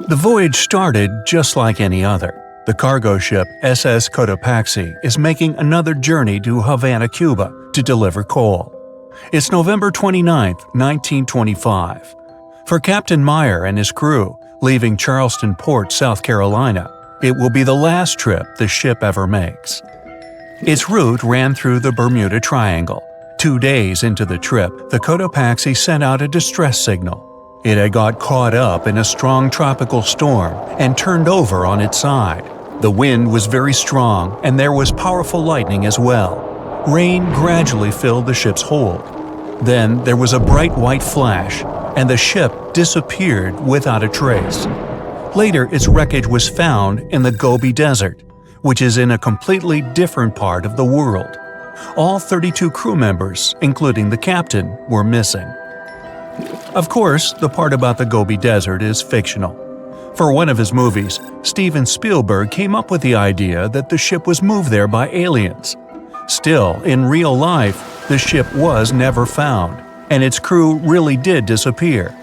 The voyage started just like any other. The cargo ship SS Cotopaxi is making another journey to Havana, Cuba, to deliver coal. It's November 29, 1925. For Captain Meyer and his crew, leaving Charleston Port, South Carolina, it will be the last trip the ship ever makes. Its route ran through the Bermuda Triangle. 2 days into the trip, the Cotopaxi sent out a distress signal. It had got caught up in a strong tropical storm and turned over on its side. The wind was very strong and there was powerful lightning as well. Rain gradually filled the ship's hold. Then there was a bright white flash, and the ship disappeared without a trace. Later, its wreckage was found in the Gobi Desert, which is in a completely different part of the world. All 32 crew members, including the captain, were missing. Of course, the part about the Gobi Desert is fictional. For one of his movies, Steven Spielberg came up with the idea that the ship was moved there by aliens. Still, in real life, the ship was never found, and its crew really did disappear.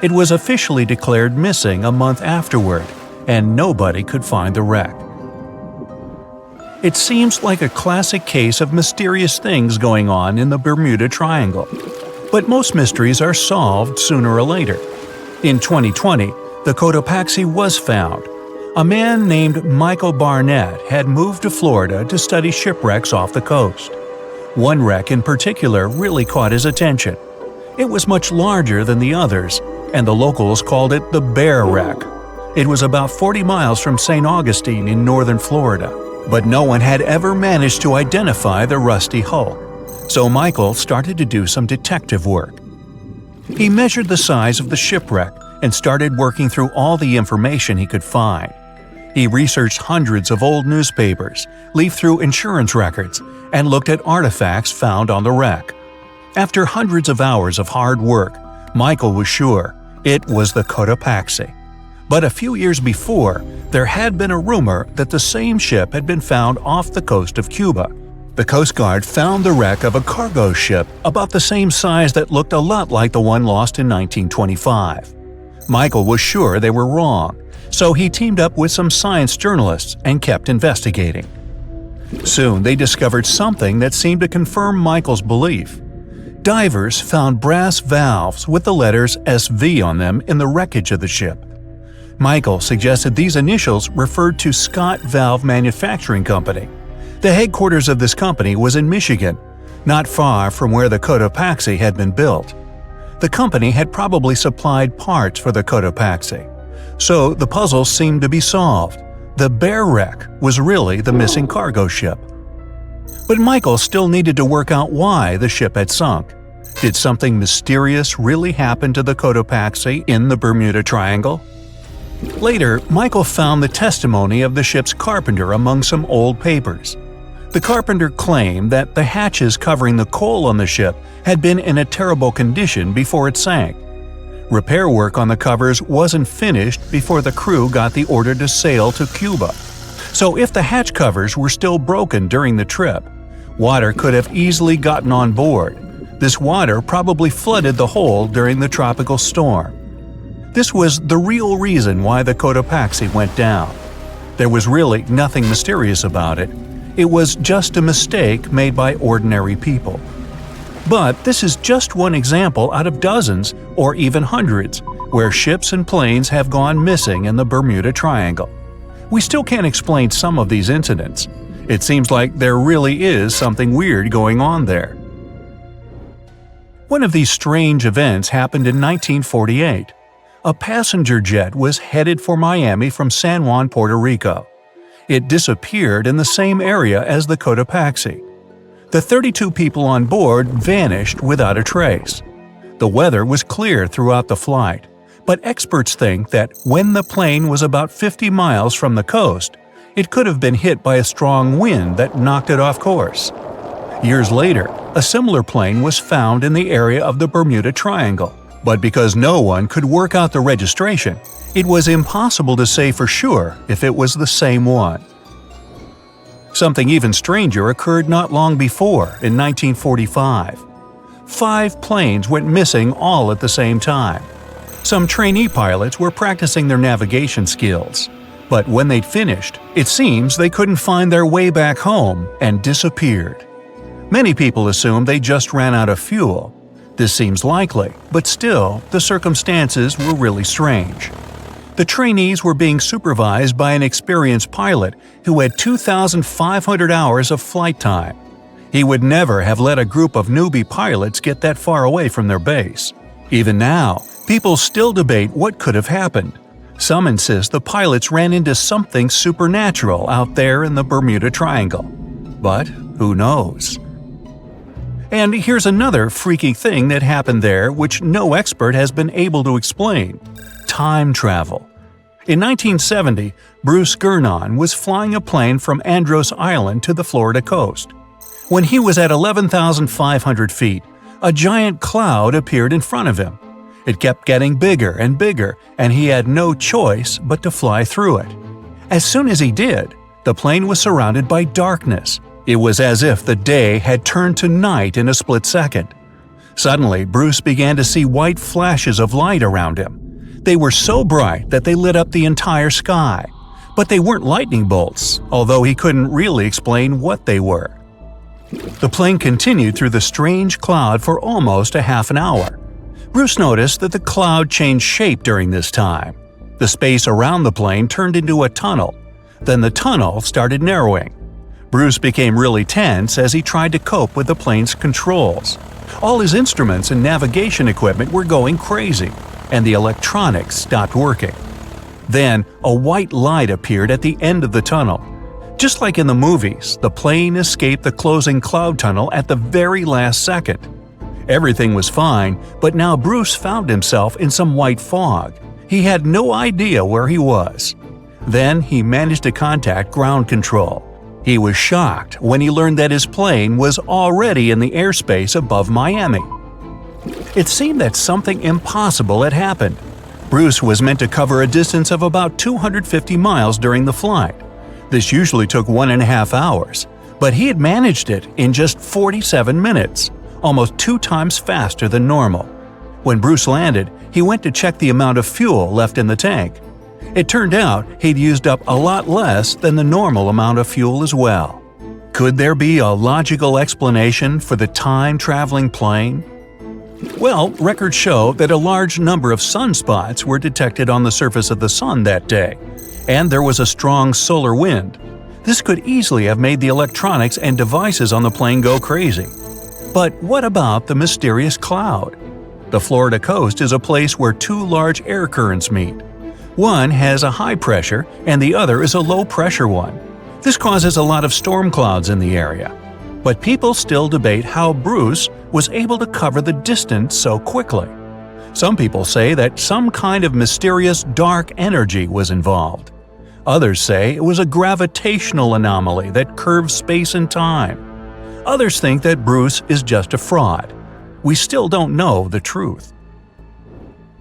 It was officially declared missing a month afterward, and nobody could find the wreck. It seems like a classic case of mysterious things going on in the Bermuda Triangle. But most mysteries are solved sooner or later. In 2020, the Cotopaxi was found. A man named Michael Barnett had moved to Florida to study shipwrecks off the coast. One wreck in particular really caught his attention. It was much larger than the others, and the locals called it the Bear Wreck. It was about 40 miles from St. Augustine in northern Florida, but no one had ever managed to identify the rusty hull. So Michael started to do some detective work. He measured the size of the shipwreck and started working through all the information he could find. He researched hundreds of old newspapers, leafed through insurance records, and looked at artifacts found on the wreck. After hundreds of hours of hard work, Michael was sure it was the Cotopaxi. But a few years before, there had been a rumor that the same ship had been found off the coast of Cuba. The Coast Guard found the wreck of a cargo ship about the same size that looked a lot like the one lost in 1925. Michael was sure they were wrong, so he teamed up with some science journalists and kept investigating. Soon they discovered something that seemed to confirm Michael's belief. Divers found brass valves with the letters SV on them in the wreckage of the ship. Michael suggested these initials referred to Scott Valve Manufacturing Company. The headquarters of this company was in Michigan, not far from where the Cotopaxi had been built. The company had probably supplied parts for the Cotopaxi. So the puzzle seemed to be solved. The Bear Wreck was really the missing cargo ship. But Michael still needed to work out why the ship had sunk. Did something mysterious really happen to the Cotopaxi in the Bermuda Triangle? Later, Michael found the testimony of the ship's carpenter among some old papers. The carpenter claimed that the hatches covering the coal on the ship had been in a terrible condition before it sank. Repair work on the covers wasn't finished before the crew got the order to sail to Cuba. So if the hatch covers were still broken during the trip, water could have easily gotten on board. This water probably flooded the hole during the tropical storm. This was the real reason why the Cotopaxi went down. There was really nothing mysterious about it. It was just a mistake made by ordinary people. But this is just one example out of dozens, or even hundreds, where ships and planes have gone missing in the Bermuda Triangle. We still can't explain some of these incidents. It seems like there really is something weird going on there. One of these strange events happened in 1948. A passenger jet was headed for Miami from San Juan, Puerto Rico. It disappeared in the same area as the Cotopaxi. The 32 people on board vanished without a trace. The weather was clear throughout the flight, but experts think that when the plane was about 50 miles from the coast, it could have been hit by a strong wind that knocked it off course. Years later, a similar plane was found in the area of the Bermuda Triangle, but because no one could work out the registration, it was impossible to say for sure if it was the same one. Something even stranger occurred not long before, in 1945. 5 planes went missing all at the same time. Some trainee pilots were practicing their navigation skills. But when they'd finished, it seems they couldn't find their way back home and disappeared. Many people assume they just ran out of fuel. This seems likely, but still, the circumstances were really strange. The trainees were being supervised by an experienced pilot who had 2,500 hours of flight time. He would never have let a group of newbie pilots get that far away from their base. Even now, people still debate what could have happened. Some insist the pilots ran into something supernatural out there in the Bermuda Triangle. But who knows? And here's another freaky thing that happened there which no expert has been able to explain: time travel. In 1970, Bruce Gernon was flying a plane from Andros Island to the Florida coast. When he was at 11,500 feet, a giant cloud appeared in front of him. It kept getting bigger and bigger, and he had no choice but to fly through it. As soon as he did, the plane was surrounded by darkness. It was as if the day had turned to night in a split second. Suddenly, Bruce began to see white flashes of light around him. They were so bright that they lit up the entire sky. But they weren't lightning bolts, although he couldn't really explain what they were. The plane continued through the strange cloud for almost a half an hour. Bruce noticed that the cloud changed shape during this time. The space around the plane turned into a tunnel. Then the tunnel started narrowing. Bruce became really tense as he tried to cope with the plane's controls. All his instruments and navigation equipment were going crazy, and the electronics stopped working. Then, a white light appeared at the end of the tunnel. Just like in the movies, the plane escaped the closing cloud tunnel at the very last second. Everything was fine, but now Bruce found himself in some white fog. He had no idea where he was. Then he managed to contact ground control. He was shocked when he learned that his plane was already in the airspace above Miami. It seemed that something impossible had happened. Bruce was meant to cover a distance of about 250 miles during the flight. This usually took 1.5 hours, but he had managed it in just 47 minutes, almost 2 times faster than normal. When Bruce landed, he went to check the amount of fuel left in the tank. It turned out he'd used up a lot less than the normal amount of fuel as well. Could there be a logical explanation for the time-traveling plane? Well, records show that a large number of sunspots were detected on the surface of the sun that day, and there was a strong solar wind. This could easily have made the electronics and devices on the plane go crazy. But what about the mysterious cloud? The Florida coast is a place where 2 large air currents meet. One has a high pressure and the other is a low pressure one. This causes a lot of storm clouds in the area. But people still debate how Bruce was able to cover the distance so quickly. Some people say that some kind of mysterious dark energy was involved. Others say it was a gravitational anomaly that curves space and time. Others think that Bruce is just a fraud. We still don't know the truth.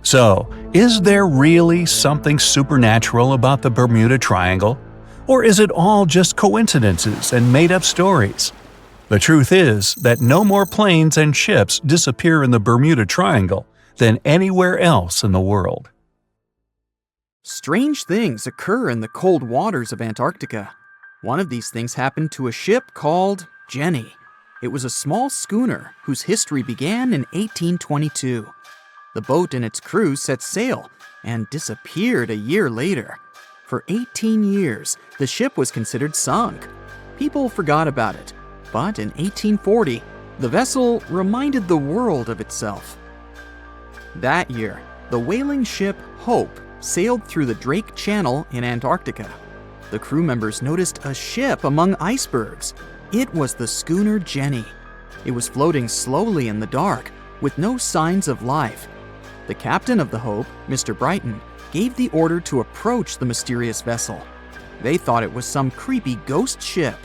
So, is there really something supernatural about the Bermuda Triangle? Or is it all just coincidences and made-up stories? The truth is that no more planes and ships disappear in the Bermuda Triangle than anywhere else in the world. Strange things occur in the cold waters of Antarctica. One of these things happened to a ship called Jenny. It was a small schooner whose history began in 1822. The boat and its crew set sail and disappeared a year later. For 18 years, the ship was considered sunk. People forgot about it, but in 1840, the vessel reminded the world of itself. That year, the whaling ship Hope sailed through the Drake Channel in Antarctica. The crew members noticed a ship among icebergs. It was the schooner Jenny. It was floating slowly in the dark, with no signs of life. The captain of the Hope, Mr. Brighton, gave the order to approach the mysterious vessel. They thought it was some creepy ghost ship,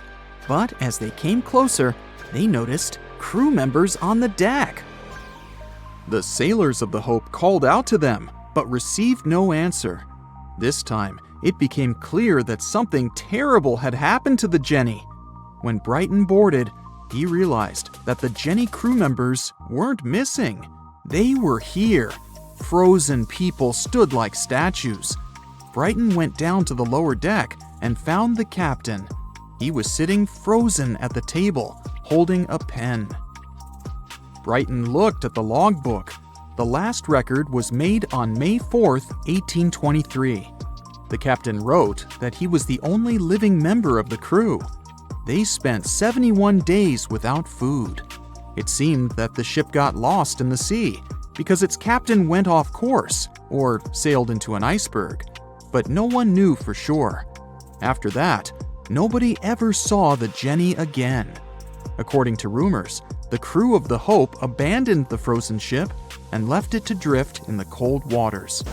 but as they came closer, they noticed crew members on the deck. The sailors of the Hope called out to them, but received no answer. This time, it became clear that something terrible had happened to the Jenny. When Brighton boarded, he realized that the Jenny crew members weren't missing. They were here. Frozen people stood like statues. Brighton went down to the lower deck and found the captain. He was sitting frozen at the table, holding a pen. Brighton looked at the logbook. The last record was made on May 4th, 1823. The captain wrote that he was the only living member of the crew. They spent 71 days without food. It seemed that the ship got lost in the sea because its captain went off course or sailed into an iceberg, but no one knew for sure. After that, nobody ever saw the Jenny again. According to rumors, the crew of the Hope abandoned the frozen ship and left it to drift in the cold waters.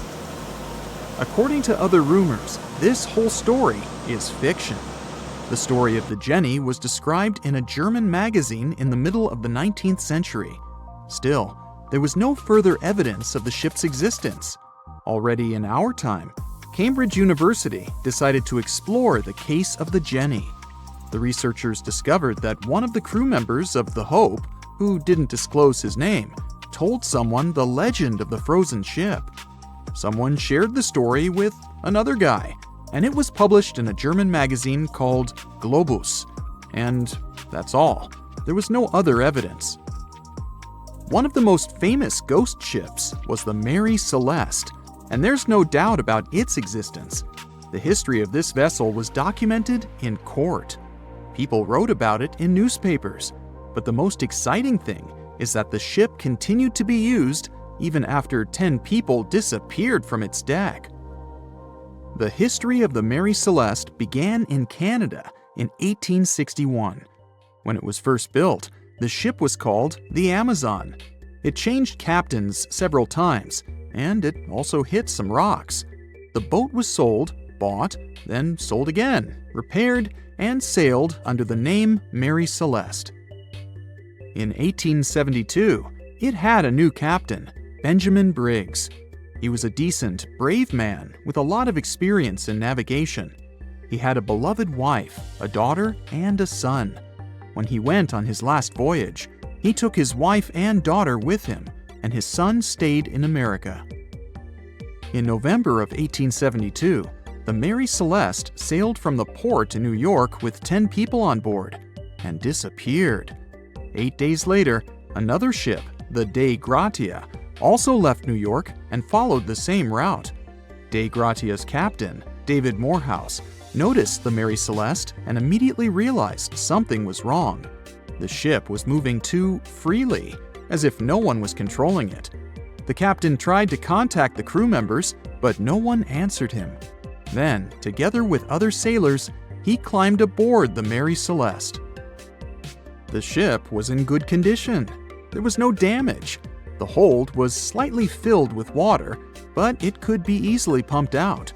According to other rumors, this whole story is fiction. The story of the Jenny was described in a German magazine in the middle of the 19th century. Still, there was no further evidence of the ship's existence. Already in our time, Cambridge University decided to explore the case of the Jenny. The researchers discovered that one of the crew members of the Hope, who didn't disclose his name, told someone the legend of the frozen ship. Someone shared the story with another guy, and it was published in a German magazine called Globus. And that's all. There was no other evidence. One of the most famous ghost ships was the Mary Celeste, and there's no doubt about its existence. The history of this vessel was documented in court. People wrote about it in newspapers, but the most exciting thing is that the ship continued to be used even after 10 people disappeared from its deck. The history of the Mary Celeste began in Canada in 1861. When it was first built, the ship was called the Amazon. It changed captains several times, and it also hit some rocks. The boat was sold, bought, then sold again, repaired, and sailed under the name Mary Celeste. In 1872, it had a new captain, Benjamin Briggs. He was a decent, brave man with a lot of experience in navigation. He had a beloved wife, a daughter, and a son. When he went on his last voyage, he took his wife and daughter with him, and his son stayed in America. In November of 1872, the Mary Celeste sailed from the port in New York with 10 people on board and disappeared. 8 days later, another ship, the Dei Gratia, also left New York and followed the same route. Dei Gratia's captain, David Morehouse, noticed the Mary Celeste and immediately realized something was wrong. The ship was moving too freely, as if no one was controlling it. The captain tried to contact the crew members, but no one answered him. Then, together with other sailors, he climbed aboard the Mary Celeste. The ship was in good condition. There was no damage. The hold was slightly filled with water, but it could be easily pumped out.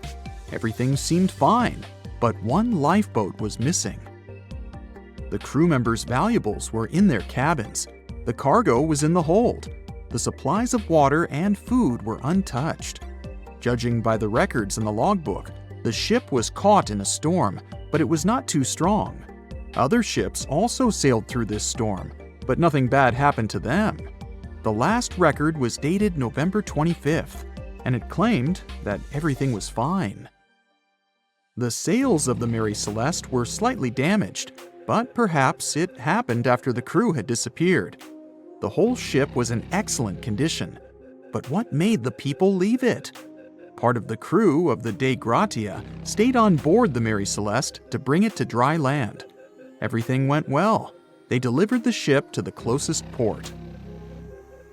Everything seemed fine, but one lifeboat was missing. The crew members' valuables were in their cabins. The cargo was in the hold. The supplies of water and food were untouched. Judging by the records in the logbook, the ship was caught in a storm, but it was not too strong. Other ships also sailed through this storm, but nothing bad happened to them. The last record was dated November 25th, and it claimed that everything was fine. The sails of the Mary Celeste were slightly damaged, but perhaps it happened after the crew had disappeared. The whole ship was in excellent condition, but what made the people leave it? Part of the crew of the Dei Gratia stayed on board the Mary Celeste to bring it to dry land. Everything went well. They delivered the ship to the closest port.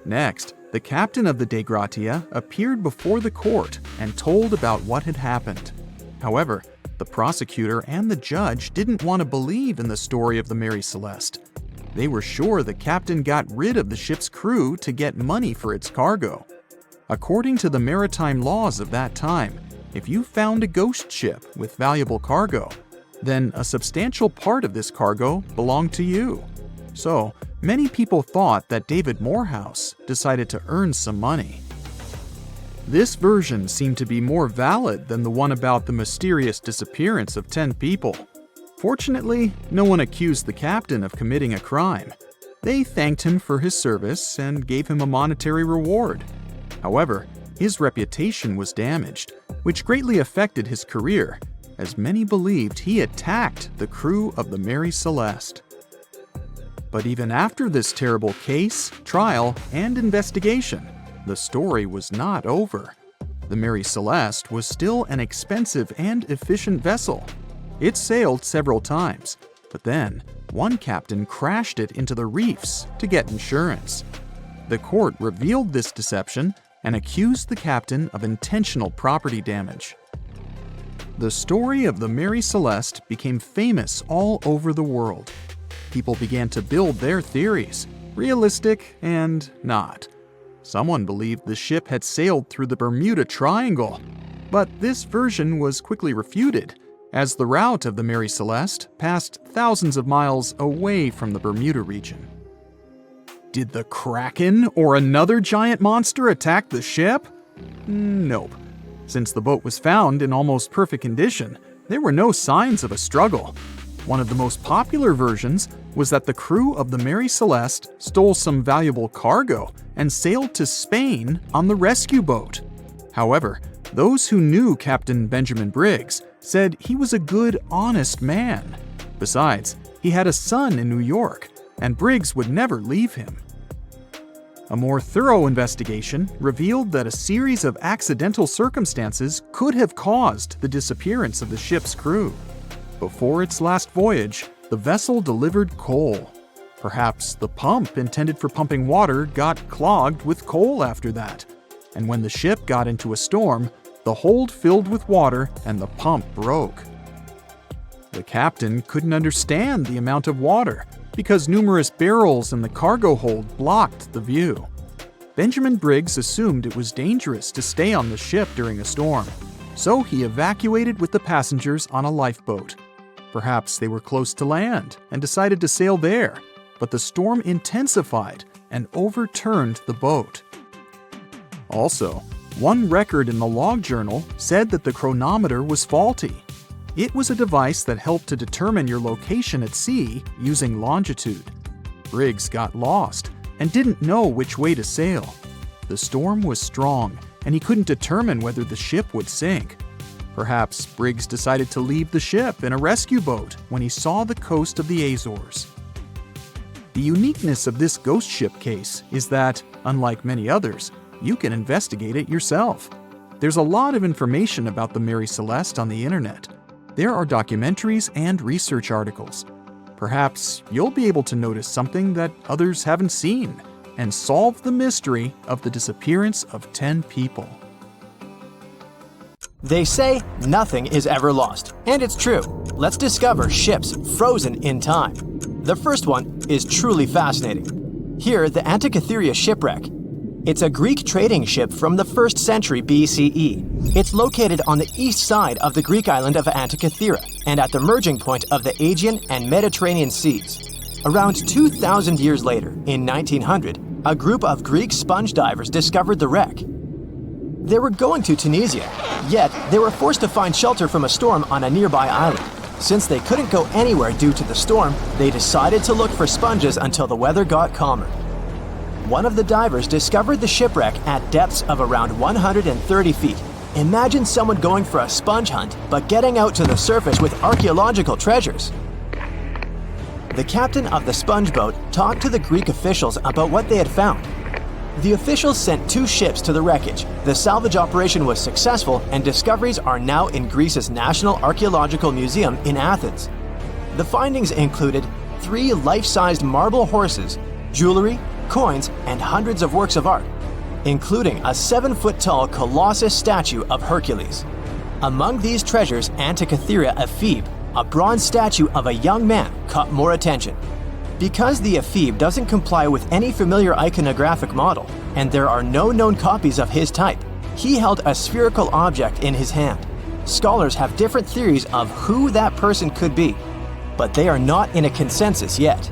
Next, the captain of the Dei Gratia appeared before the court and told about what had happened. However, the prosecutor and the judge didn't want to believe in the story of the Mary Celeste. They were sure the captain got rid of the ship's crew to get money for its cargo. According to the maritime laws of that time, if you found a ghost ship with valuable cargo, then a substantial part of this cargo belonged to you. So, many people thought that David Morehouse decided to earn some money. This version seemed to be more valid than the one about the mysterious disappearance of 10 people. Fortunately, no one accused the captain of committing a crime. They thanked him for his service and gave him a monetary reward. However, His reputation was damaged, which greatly affected his career, as many believed he attacked the crew of the Mary Celeste. But even after this terrible case, trial, and investigation, the story was not over. The Mary Celeste was still an expensive and efficient vessel. It sailed several times, but then one captain crashed it into the reefs to get insurance. The court revealed this deception and accused the captain of intentional property damage. The story of the Mary Celeste became famous all over the world. People began to build their theories, realistic and not. Someone believed the ship had sailed through the Bermuda Triangle, but this version was quickly refuted, as the route of the Mary Celeste passed thousands of miles away from the Bermuda region. Did the Kraken or another giant monster attack the ship? Nope. Since the boat was found in almost perfect condition, there were no signs of a struggle. One of the most popular versions was that the crew of the Mary Celeste stole some valuable cargo and sailed to Spain on the rescue boat. However, those who knew Captain Benjamin Briggs said he was a good, honest man. Besides, he had a son in New York, and Briggs would never leave him. A more thorough investigation revealed that a series of accidental circumstances could have caused the disappearance of the ship's crew. Before its last voyage, the vessel delivered coal. Perhaps the pump intended for pumping water got clogged with coal after that, and when the ship got into a storm, the hold filled with water and the pump broke. The captain couldn't understand the amount of water because numerous barrels in the cargo hold blocked the view. Benjamin Briggs assumed it was dangerous to stay on the ship during a storm, so he evacuated with the passengers on a lifeboat. Perhaps they were close to land and decided to sail there, but the storm intensified and overturned the boat. Also, one record in the log journal said that the chronometer was faulty. It was a device that helped to determine your location at sea using longitude. Briggs got lost and didn't know which way to sail. The storm was strong, and he couldn't determine whether the ship would sink. Perhaps Briggs decided to leave the ship in a rescue boat when he saw the coast of the Azores. The uniqueness of this ghost ship case is that, unlike many others, you can investigate it yourself. There's a lot of information about the Mary Celeste on the internet. There are documentaries and research articles. Perhaps you'll be able to notice something that others haven't seen and solve the mystery of the disappearance of 10 people. They say nothing is ever lost, and it's true. Let's discover ships frozen in time. The first one is truly fascinating. Here, the Antikythera shipwreck. It's a Greek trading ship from the 1st century BCE. It's located on the east side of the Greek island of Antikythera and at the merging point of the Aegean and Mediterranean seas. Around 2,000 years later, in 1900, a group of Greek sponge divers discovered the wreck. They were going to Tunisia, yet they were forced to find shelter from a storm on a nearby island. Since they couldn't go anywhere due to the storm, they decided to look for sponges until the weather got calmer. One of the divers discovered the shipwreck at depths of around 130 feet. Imagine someone going for a sponge hunt, but getting out to the surface with archaeological treasures. The captain of the sponge boat talked to the Greek officials about what they had found. The officials sent 2 ships to the wreckage. The salvage operation was successful, and discoveries are now in Greece's National Archaeological Museum in Athens. The findings included 3 life-sized marble horses, jewelry, coins, and hundreds of works of art, including a 7-foot-tall Colossus statue of Hercules. Among these treasures, Antikythera ephebe, a bronze statue of a young man, caught more attention. Because the ephebe doesn't comply with any familiar iconographic model, and there are no known copies of his type, he held a spherical object in his hand. Scholars have different theories of who that person could be, but they are not in a consensus yet.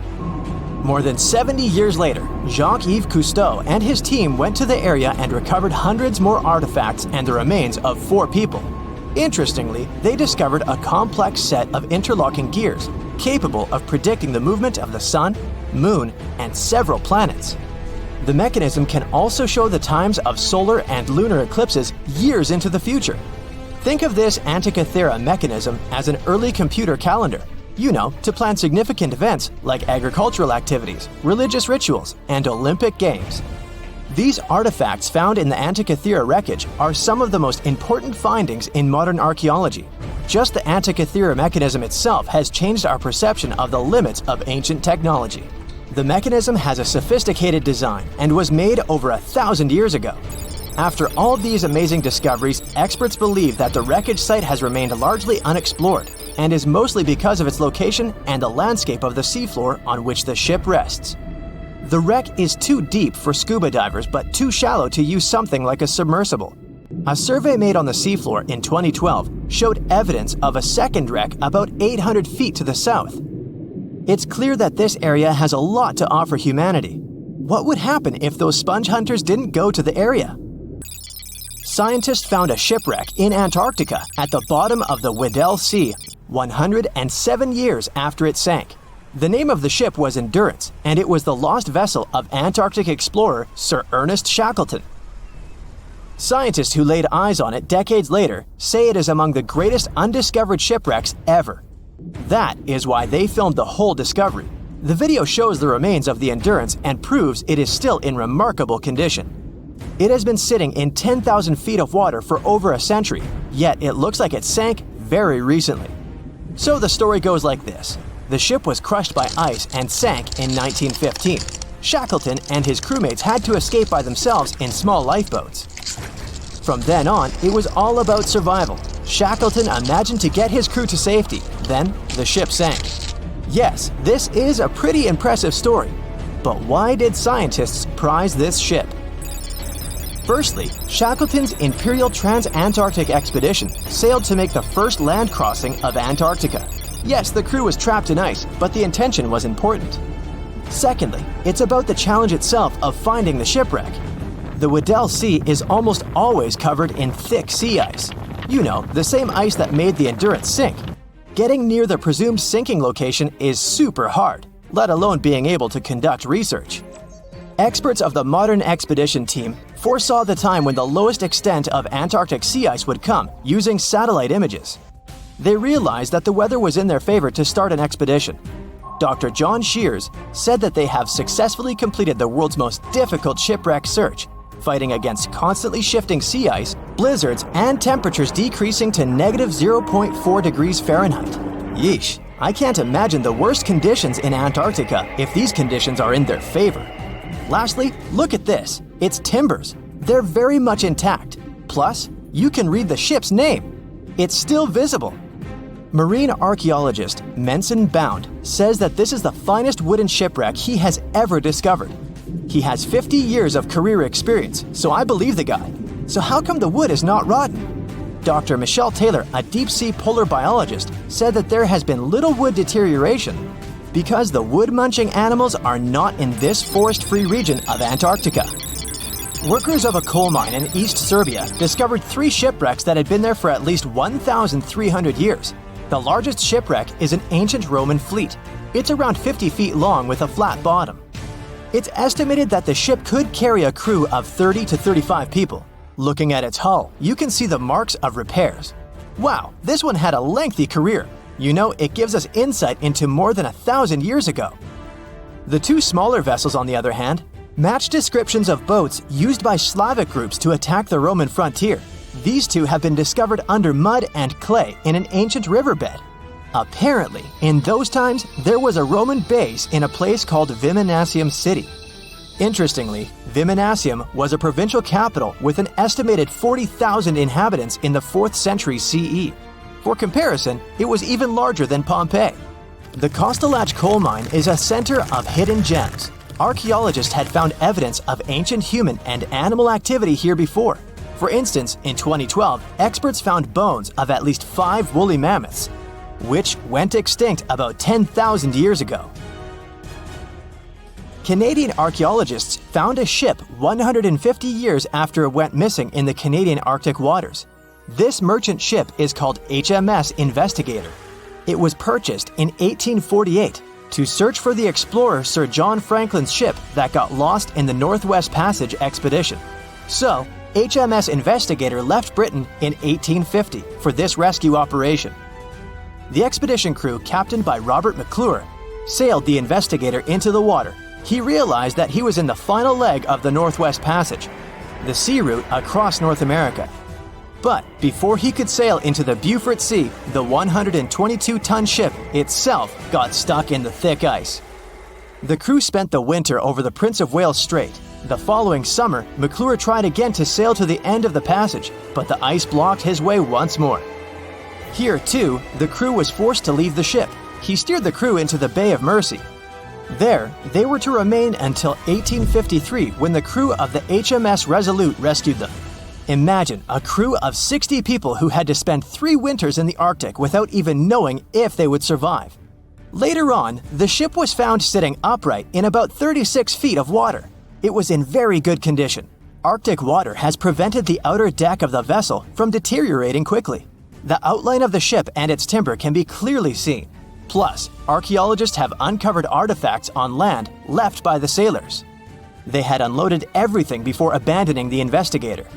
More than 70 years later, Jacques-Yves Cousteau and his team went to the area and recovered hundreds more artifacts and the remains of 4 people. Interestingly, they discovered a complex set of interlocking gears, capable of predicting the movement of the sun, moon, and several planets. The mechanism can also show the times of solar and lunar eclipses years into the future. Think of this Antikythera mechanism as an early computer calendar, to plan significant events like agricultural activities, religious rituals, and Olympic Games. These artifacts found in the Antikythera wreckage are some of the most important findings in modern archaeology. Just the Antikythera mechanism itself has changed our perception of the limits of ancient technology. The mechanism has a sophisticated design and was made over 1,000 years ago. After all these amazing discoveries, experts believe that the wreckage site has remained largely unexplored and is mostly because of its location and the landscape of the seafloor on which the ship rests. The wreck is too deep for scuba divers but too shallow to use something like a submersible. A survey made on the seafloor in 2012 showed evidence of a second wreck about 800 feet to the south. It's clear that this area has a lot to offer humanity. What would happen if those sponge hunters didn't go to the area? Scientists found a shipwreck in Antarctica at the bottom of the Weddell Sea 107 years after it sank. The name of the ship was Endurance, and it was the lost vessel of Antarctic explorer Sir Ernest Shackleton. Scientists who laid eyes on it decades later say it is among the greatest undiscovered shipwrecks ever. That is why they filmed the whole discovery. The video shows the remains of the Endurance and proves it is still in remarkable condition. It has been sitting in 10,000 feet of water for over a century, yet it looks like it sank very recently. So the story goes like this. The ship was crushed by ice and sank in 1915. Shackleton and his crewmates had to escape by themselves in small lifeboats. From then on, it was all about survival. Shackleton imagined to get his crew to safety. Then, the ship sank. Yes, this is a pretty impressive story. But why did scientists prize this ship? Firstly, Shackleton's Imperial Trans-Antarctic Expedition sailed to make the first land crossing of Antarctica. Yes, the crew was trapped in ice, but the intention was important. Secondly, it's about the challenge itself of finding the shipwreck. The Weddell Sea is almost always covered in thick sea ice. The same ice that made the Endurance sink. Getting near the presumed sinking location is super hard, let alone being able to conduct research. Experts of the modern expedition team foresaw the time when the lowest extent of Antarctic sea ice would come using satellite images. They realized that the weather was in their favor to start an expedition. Dr. John Shears said that they have successfully completed the world's most difficult shipwreck search, fighting against constantly shifting sea ice, blizzards, and temperatures decreasing to -0.4 degrees Fahrenheit. Yeesh, I can't imagine the worst conditions in Antarctica if these conditions are in their favor. Lastly, look at this. It's timbers. They're very much intact. Plus, you can read the ship's name. It's still visible. Marine archaeologist Menson Bound says that this is the finest wooden shipwreck he has ever discovered. He has 50 years of career experience, so I believe the guy. So how come the wood is not rotten? Dr. Michelle Taylor, a deep-sea polar biologist, said that there has been little wood deterioration because the wood-munching animals are not in this forest-free region of Antarctica. Workers of a coal mine in East Serbia discovered 3 shipwrecks that had been there for at least 1,300 years. The largest shipwreck is an ancient Roman fleet. It's around 50 feet long with a flat bottom. It's estimated that the ship could carry a crew of 30 to 35 people. Looking at its hull, you can see the marks of repairs. Wow, this one had a lengthy career. It gives us insight into more than 1,000 years ago. The 2 smaller vessels, on the other hand, match descriptions of boats used by Slavic groups to attack the Roman frontier. These 2 have been discovered under mud and clay in an ancient riverbed. Apparently, in those times, there was a Roman base in a place called Viminacium City. Interestingly, Viminacium was a provincial capital with an estimated 40,000 inhabitants in the 4th century CE. For comparison, it was even larger than Pompeii. The Kostelach coal mine is a center of hidden gems. Archaeologists had found evidence of ancient human and animal activity here before. For instance, in 2012, experts found bones of at least 5 woolly mammoths, which went extinct about 10,000 years ago. Canadian archaeologists found a ship 150 years after it went missing in the Canadian Arctic waters. This merchant ship is called HMS Investigator. It was purchased in 1848, to search for the explorer Sir John Franklin's ship that got lost in the Northwest Passage expedition. So, HMS Investigator left Britain in 1850 for this rescue operation. The expedition crew, captained by Robert McClure, sailed the Investigator into the water. He realized that he was in the final leg of the Northwest Passage, the sea route across North America. But before he could sail into the Beaufort Sea, the 122-ton ship itself got stuck in the thick ice. The crew spent the winter over the Prince of Wales Strait. The following summer, McClure tried again to sail to the end of the passage, but the ice blocked his way once more. Here, too, the crew was forced to leave the ship. He steered the crew into the Bay of Mercy. There, they were to remain until 1853, when the crew of the HMS Resolute rescued them. Imagine a crew of 60 people who had to spend 3 winters in the Arctic without even knowing if they would survive. Later on, the ship was found sitting upright in about 36 feet of water. It was in very good condition. Arctic water has prevented the outer deck of the vessel from deteriorating quickly. The outline of the ship and its timber can be clearly seen. Plus, archaeologists have uncovered artifacts on land left by the sailors. They had unloaded everything before abandoning the Investigator.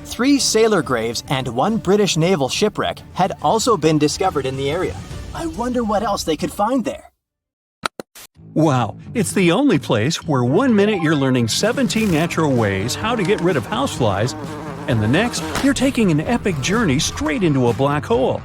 3 sailor graves and 1 British naval shipwreck had also been discovered in the area. I wonder what else they could find there. Wow, it's the only place where 1 minute you're learning 17 natural ways how to get rid of houseflies, and the next, you're taking an epic journey straight into a black hole.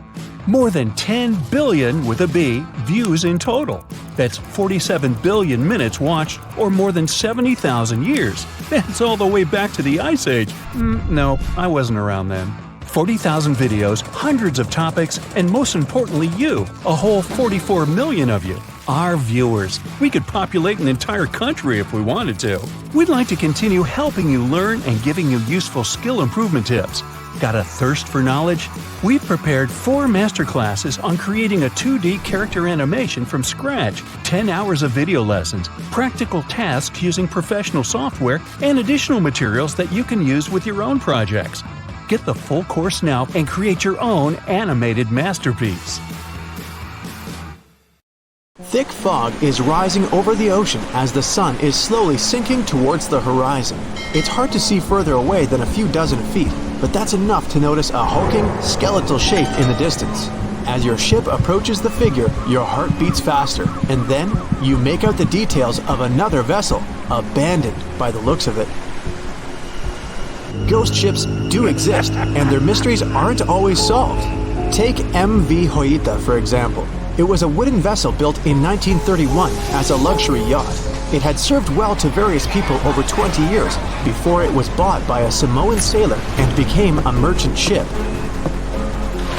More than 10 billion, with a B, views in total. That's 47 billion minutes watched, or more than 70,000 years. That's all the way back to the Ice Age. No, I wasn't around then. 40,000 videos, hundreds of topics, and most importantly you, a whole 44 million of you. Our viewers. We could populate an entire country if we wanted to. We'd like to continue helping you learn and giving you useful skill improvement tips. Got a thirst for knowledge? We've prepared 4 masterclasses on creating a 2D character animation from scratch, 10 hours of video lessons, practical tasks using professional software, and additional materials that you can use with your own projects. Get the full course now and create your own animated masterpiece. Thick fog is rising over the ocean as the sun is slowly sinking towards the horizon. It's hard to see further away than a few dozen feet, but that's enough to notice a hulking, skeletal shape in the distance. As your ship approaches the figure, your heart beats faster, and then you make out the details of another vessel, abandoned by the looks of it. Ghost ships do exist, and their mysteries aren't always solved. Take MV Joyita, for example. It was a wooden vessel built in 1931 as a luxury yacht. It had served well to various people over 20 years before it was bought by a Samoan sailor and became a merchant ship.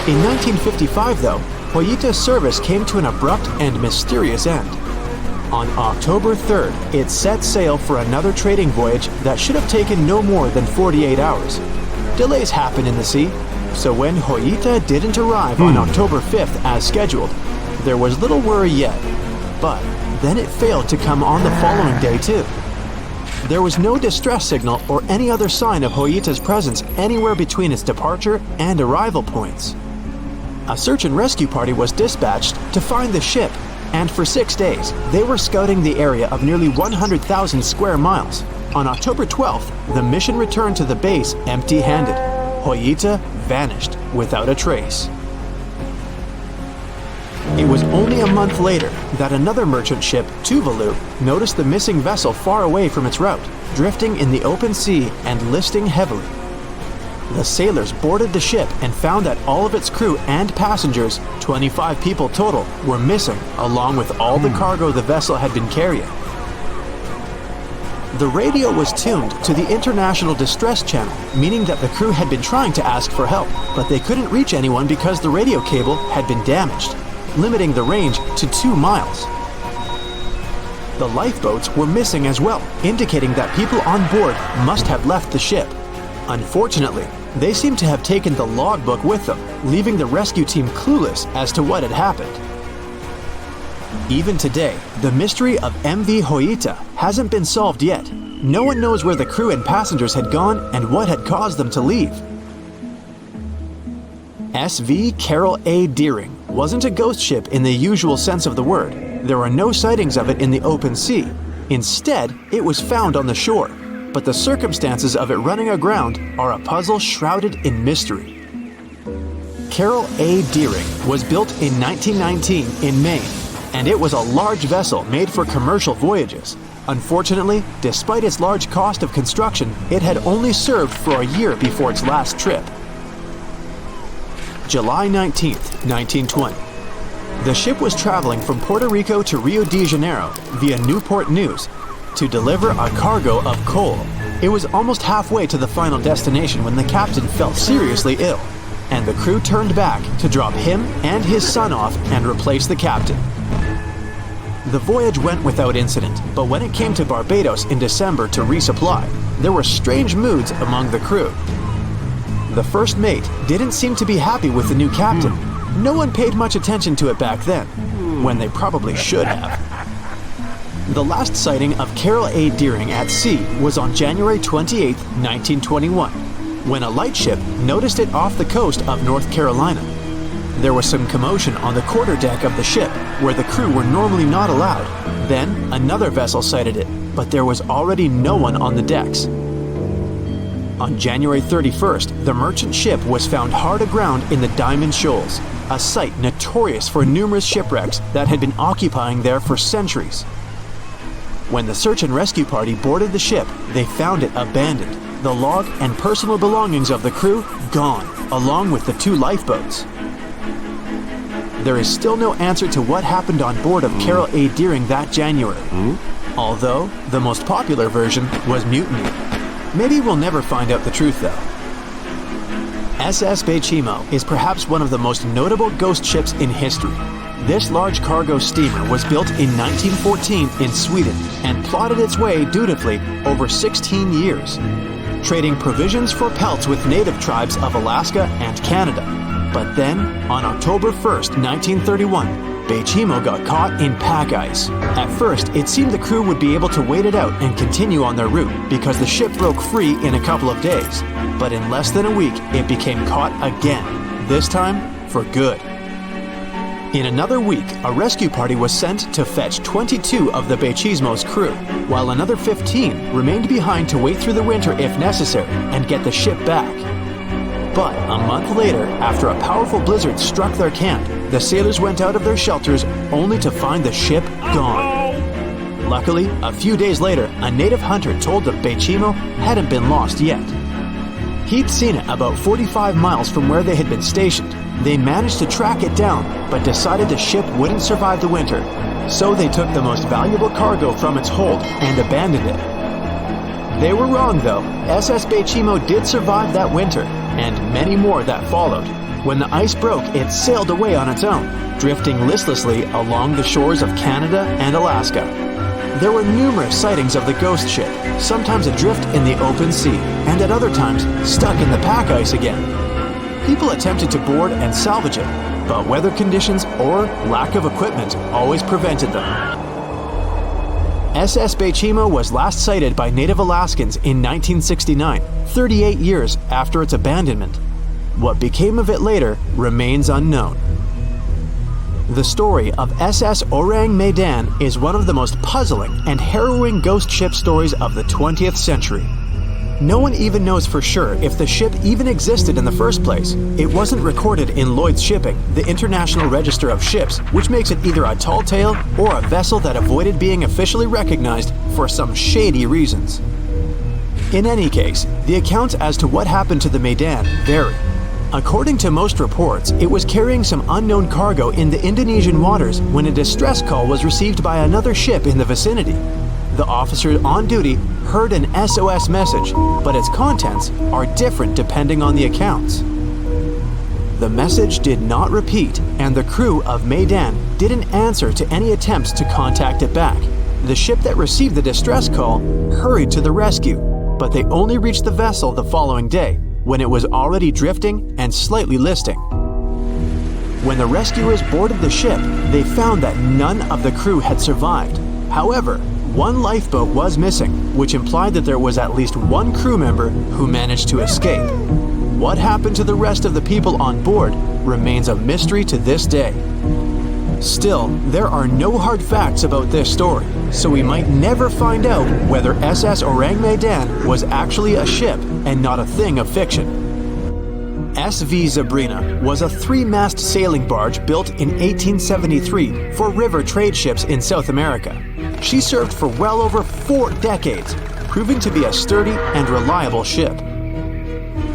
In 1955, though, Joyita's service came to an abrupt and mysterious end. On October 3rd, it set sail for another trading voyage that should have taken no more than 48 hours. Delays happen in the sea, so when Joyita didn't arrive on October 5th as scheduled, there was little worry yet. But then it failed to come on the following day too. There was no distress signal or any other sign of Joyita's presence anywhere between its departure and arrival points. A search and rescue party was dispatched to find the ship, and for 6 days, they were scouting the area of nearly 100,000 square miles. On October 12th, the mission returned to the base empty-handed. Joyita vanished without a trace. It was only a month later that another merchant ship, Tuvalu, noticed the missing vessel far away from its route, drifting in the open sea and listing heavily. The sailors boarded the ship and found that all of its crew and passengers, 25 people total, were missing, along with all the cargo the vessel had been carrying. The radio was tuned to the International Distress Channel, meaning that the crew had been trying to ask for help, but they couldn't reach anyone because the radio cable had been damaged, limiting the range to 2 miles. The lifeboats were missing as well, indicating that people on board must have left the ship. Unfortunately, they seem to have taken the logbook with them, leaving the rescue team clueless as to what had happened. Even today, the mystery of MV Joyita hasn't been solved yet. No one knows where the crew and passengers had gone and what had caused them to leave. SV Carol A. Deering wasn't a ghost ship in the usual sense of the word. There were no sightings of it in the open sea. Instead, it was found on the shore, but the circumstances of it running aground are a puzzle shrouded in mystery. Carroll A. Deering was built in 1919 in Maine, and it was a large vessel made for commercial voyages. Unfortunately, despite its large cost of construction, it had only served for a year before its last trip. July 19, 1920. The ship was traveling from Puerto Rico to Rio de Janeiro via Newport News to deliver a cargo of coal. It was almost halfway to the final destination when the captain fell seriously ill, and the crew turned back to drop him and his son off and replace the captain. The voyage went without incident, but when it came to Barbados in December to resupply, there were strange moods among the crew. The first mate didn't seem to be happy with the new captain. No one paid much attention to it back then, when they probably should have. The last sighting of Carroll A. Deering at sea was on January 28, 1921, when a lightship noticed it off the coast of North Carolina. There was some commotion on the quarterdeck of the ship, where the crew were normally not allowed. Then, another vessel sighted it, but there was already no one on the decks. On January 31st, the merchant ship was found hard aground in the Diamond Shoals, a site notorious for numerous shipwrecks that had been occupying there for centuries. When the search and rescue party boarded the ship, they found it abandoned, the log and personal belongings of the crew gone, along with the 2 lifeboats. There is still no answer to what happened on board of Carroll A. Deering that January, although the most popular version was mutiny. Maybe we'll never find out the truth though. SS Baychimo is perhaps one of the most notable ghost ships in history. This large cargo steamer was built in 1914 in Sweden and plodded its way dutifully over 16 years, trading provisions for pelts with native tribes of Alaska and Canada. But then, on October 1st, 1931, Baychimo got caught in pack ice. At first, it seemed the crew would be able to wait it out and continue on their route because the ship broke free in a couple of days. But in less than a week, it became caught again, this time for good. In another week, a rescue party was sent to fetch 22 of the Baychimo's crew, while another 15 remained behind to wait through the winter if necessary and get the ship back. But a month later, after a powerful blizzard struck their camp, the sailors went out of their shelters only to find the ship gone. Luckily, a few days later, a native hunter told that Baychimo hadn't been lost yet. He'd seen it about 45 miles from where they had been stationed. They managed to track it down, but decided the ship wouldn't survive the winter, so they took the most valuable cargo from its hold and abandoned it. They were wrong though. SS Baychimo did survive that winter, and many more that followed. When the ice broke, it sailed away on its own, drifting listlessly along the shores of Canada and Alaska. There were numerous sightings of the ghost ship, sometimes adrift in the open sea, and at other times stuck in the pack ice again. People attempted to board and salvage it, but weather conditions or lack of equipment always prevented them. SS Baychimo was last sighted by native Alaskans in 1969, 38 years after its abandonment. What became of it later remains unknown. The story of SS Ourang Medan is one of the most puzzling and harrowing ghost ship stories of the 20th century. No one even knows for sure if the ship even existed in the first place. It wasn't recorded in Lloyd's Shipping, the International Register of Ships, which makes it either a tall tale or a vessel that avoided being officially recognized for some shady reasons. In any case, the accounts as to what happened to the Medan vary. According to most reports, it was carrying some unknown cargo in the Indonesian waters when a distress call was received by another ship in the vicinity. The officer on duty heard an SOS message, but its contents are different depending on the accounts. The message did not repeat, and the crew of Medan didn't answer to any attempts to contact it back. The ship that received the distress call hurried to the rescue, but they only reached the vessel the following day, when it was already drifting and slightly listing. When the rescuers boarded the ship, they found that none of the crew had survived. However, one lifeboat was missing, which implied that there was at least one crew member who managed to escape. What happened to the rest of the people on board remains a mystery to this day. Still, there are no hard facts about this story, so we might never find out whether SS Ourang Medan was actually a ship and not a thing of fiction. SV Zebrina was a 3-mast sailing barge built in 1873 for river trade ships in South America. She served for well over 4 decades, proving to be a sturdy and reliable ship.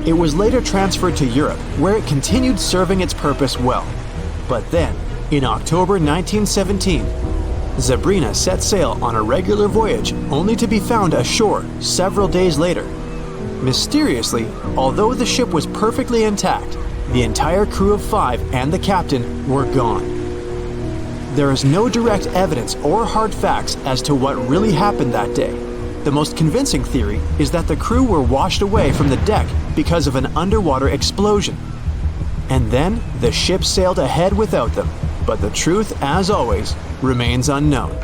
It was later transferred to Europe, where it continued serving its purpose well. But then, in October 1917, Zebrina set sail on a regular voyage only to be found ashore several days later. Mysteriously, although the ship was perfectly intact, the entire crew of 5 and the captain were gone. There is no direct evidence or hard facts as to what really happened that day. The most convincing theory is that the crew were washed away from the deck because of an underwater explosion. And then the ship sailed ahead without them, but the truth, as always, remains unknown.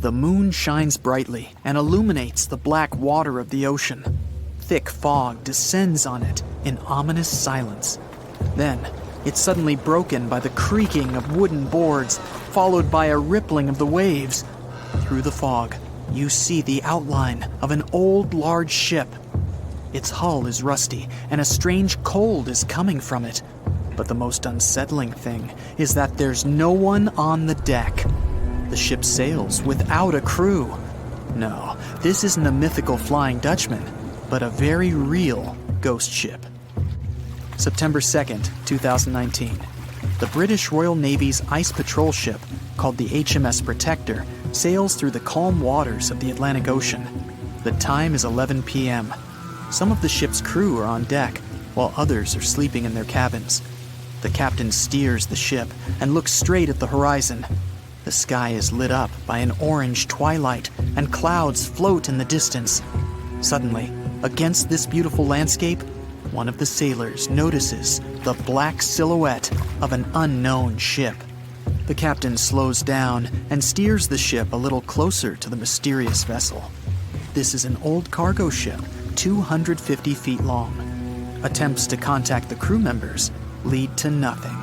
The moon shines brightly and illuminates the black water of the ocean. Thick fog descends on it in ominous silence. Then, it's suddenly broken by the creaking of wooden boards, followed by a rippling of the waves. Through the fog, you see the outline of an old, large ship. Its hull is rusty, and a strange cold is coming from it. But the most unsettling thing is that there's no one on the deck. The ship sails without a crew. No, this isn't a mythical Flying Dutchman, but a very real ghost ship. September 2nd, 2019. The British Royal Navy's ice patrol ship, called the HMS Protector, sails through the calm waters of the Atlantic Ocean. The time is 11 p.m. Some of the ship's crew are on deck, while others are sleeping in their cabins. The captain steers the ship and looks straight at the horizon. The sky is lit up by an orange twilight, and clouds float in the distance. Suddenly, against this beautiful landscape, one of the sailors notices the black silhouette of an unknown ship. The captain slows down and steers the ship a little closer to the mysterious vessel. This is an old cargo ship, 250 feet long. Attempts to contact the crew members lead to nothing.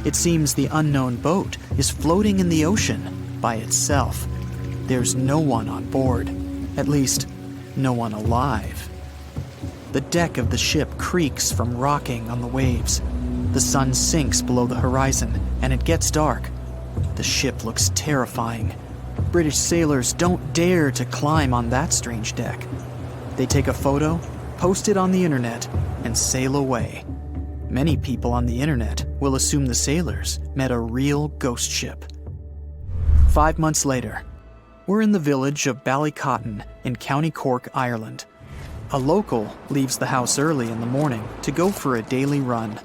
It seems the unknown boat is floating in the ocean by itself. There's no one on board, at least, no one alive. The deck of the ship creaks from rocking on the waves. The sun sinks below the horizon, and it gets dark. The ship looks terrifying. British sailors don't dare to climb on that strange deck. They take a photo, post it on the internet, and sail away. Many people on the internet will assume the sailors met a real ghost ship. 5 months later, we're in the village of Ballycotton in County Cork, Ireland. A local leaves the house early in the morning to go for a daily run.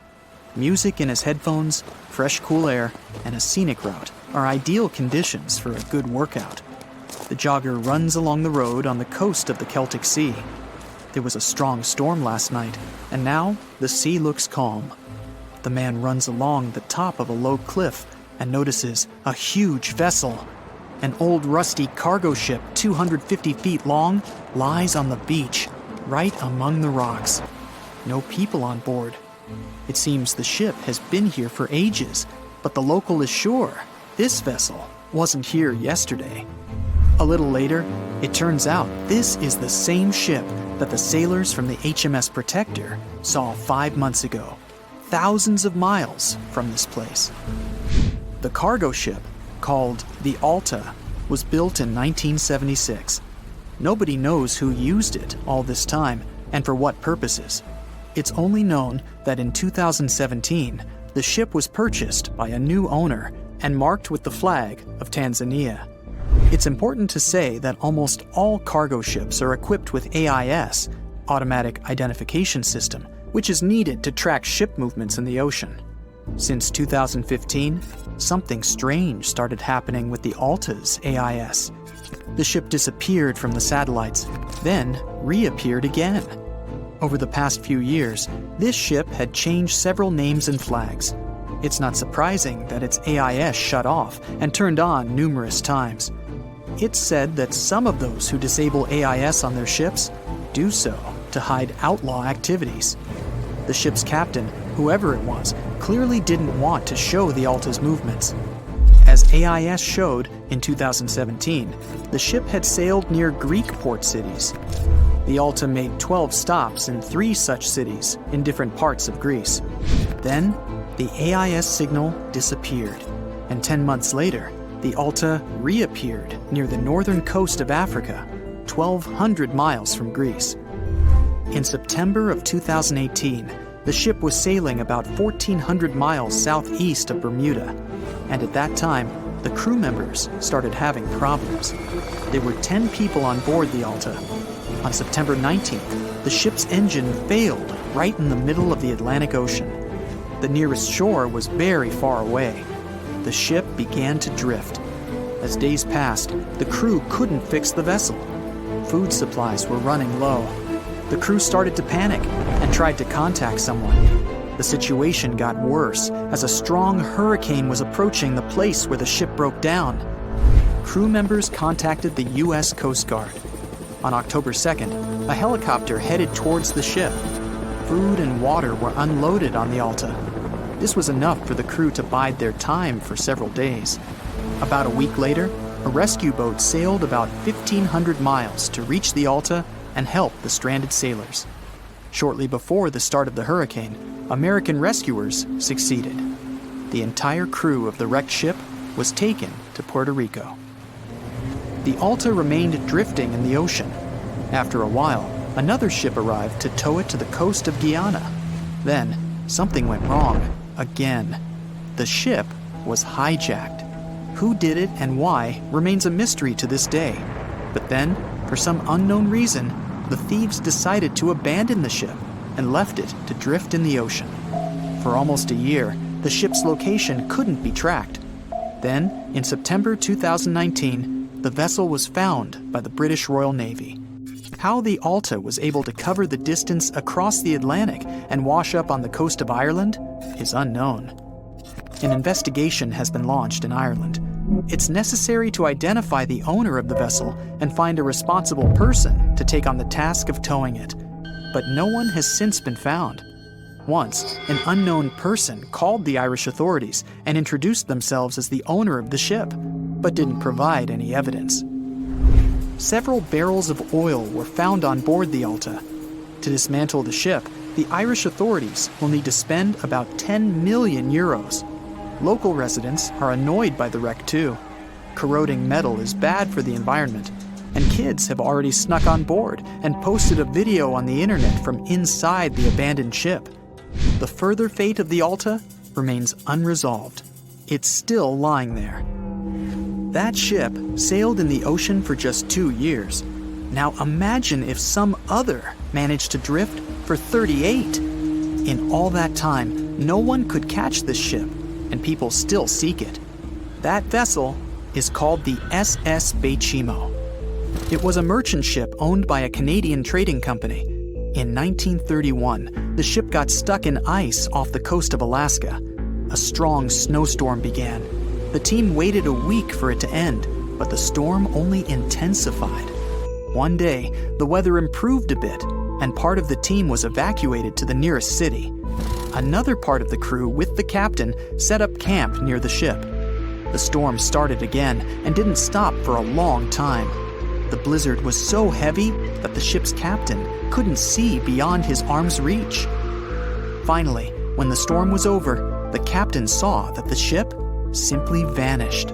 Music in his headphones, fresh cool air, and a scenic route are ideal conditions for a good workout. The jogger runs along the road on the coast of the Celtic Sea. There was a strong storm last night, and now the sea looks calm. The man runs along the top of a low cliff and notices a huge vessel. An old rusty cargo ship 250 feet long lies on the beach, right among the rocks. No people on board. It seems the ship has been here for ages, but the local is sure this vessel wasn't here yesterday. A little later, it turns out this is the same ship that the sailors from the HMS Protector saw 5 months ago, thousands of miles from this place. The cargo ship, called the Alta, was built in 1976. Nobody knows who used it all this time and for what purposes. It's only known that in 2017, the ship was purchased by a new owner and marked with the flag of Tanzania. It's important to say that almost all cargo ships are equipped with AIS, Automatic Identification System, which is needed to track ship movements in the ocean. Since 2015, something strange started happening with the Alta's AIS. The ship disappeared from the satellites, then reappeared again. Over the past few years, this ship had changed several names and flags. It's not surprising that its AIS shut off and turned on numerous times. It's said that some of those who disable AIS on their ships do so to hide outlaw activities. The ship's captain Whoever it was clearly didn't want to show the Alta's movements. As AIS showed in 2017, the ship had sailed near Greek port cities. The Alta made 12 stops in 3 such cities in different parts of Greece. Then, the AIS signal disappeared, and 10 months later, the Alta reappeared near the northern coast of Africa, 1,200 miles from Greece. In September of 2018, the ship was sailing about 1,400 miles southeast of Bermuda, and at that time, the crew members started having problems. There were 10 people on board the Alta. On September 19th, the ship's engine failed right in the middle of the Atlantic Ocean. The nearest shore was very far away. The ship began to drift. As days passed, the crew couldn't fix the vessel. Food supplies were running low. The crew started to panic and tried to contact someone. The situation got worse as a strong hurricane was approaching the place where the ship broke down. Crew members contacted the U.S. Coast Guard. On October 2nd, a helicopter headed towards the ship. Food and water were unloaded on the Alta. This was enough for the crew to bide their time for several days. About a week later, a rescue boat sailed about 1,500 miles to reach the Alta and help the stranded sailors. Shortly before the start of the hurricane, American rescuers succeeded. The entire crew of the wrecked ship was taken to Puerto Rico. The Alta remained drifting in the ocean. After a while, another ship arrived to tow it to the coast of Guyana. Then, something went wrong again. The ship was hijacked. Who did it and why remains a mystery to this day. But then, for some unknown reason, the thieves decided to abandon the ship and left it to drift in the ocean. For almost a year, the ship's location couldn't be tracked. Then, in September 2019, the vessel was found by the British Royal Navy. How the Alta was able to cover the distance across the Atlantic and wash up on the coast of Ireland is unknown. An investigation has been launched in Ireland. It's necessary to identify the owner of the vessel and find a responsible person to take on the task of towing it. But no one has since been found. Once, an unknown person called the Irish authorities and introduced themselves as the owner of the ship, but didn't provide any evidence. Several barrels of oil were found on board the Alta. To dismantle the ship, the Irish authorities will need to spend about 10 million euros. Local residents are annoyed by the wreck too. Corroding metal is bad for the environment, and kids have already snuck on board and posted a video on the internet from inside the abandoned ship. The further fate of the Alta remains unresolved. It's still lying there. That ship sailed in the ocean for just 2 years. Now imagine if some other managed to drift for 38. In all that time, no one could catch this ship, and people still seek it. That vessel is called the SS Baychimo. It was a merchant ship owned by a Canadian trading company. In 1931, the ship got stuck in ice off the coast of Alaska. A strong snowstorm began. The team waited a week for it to end, but the storm only intensified. One day, the weather improved a bit, and part of the team was evacuated to the nearest city. Another part of the crew, with the captain, set up camp near the ship. The storm started again and didn't stop for a long time. The blizzard was so heavy that the ship's captain couldn't see beyond his arm's reach. Finally, when the storm was over, the captain saw that the ship simply vanished.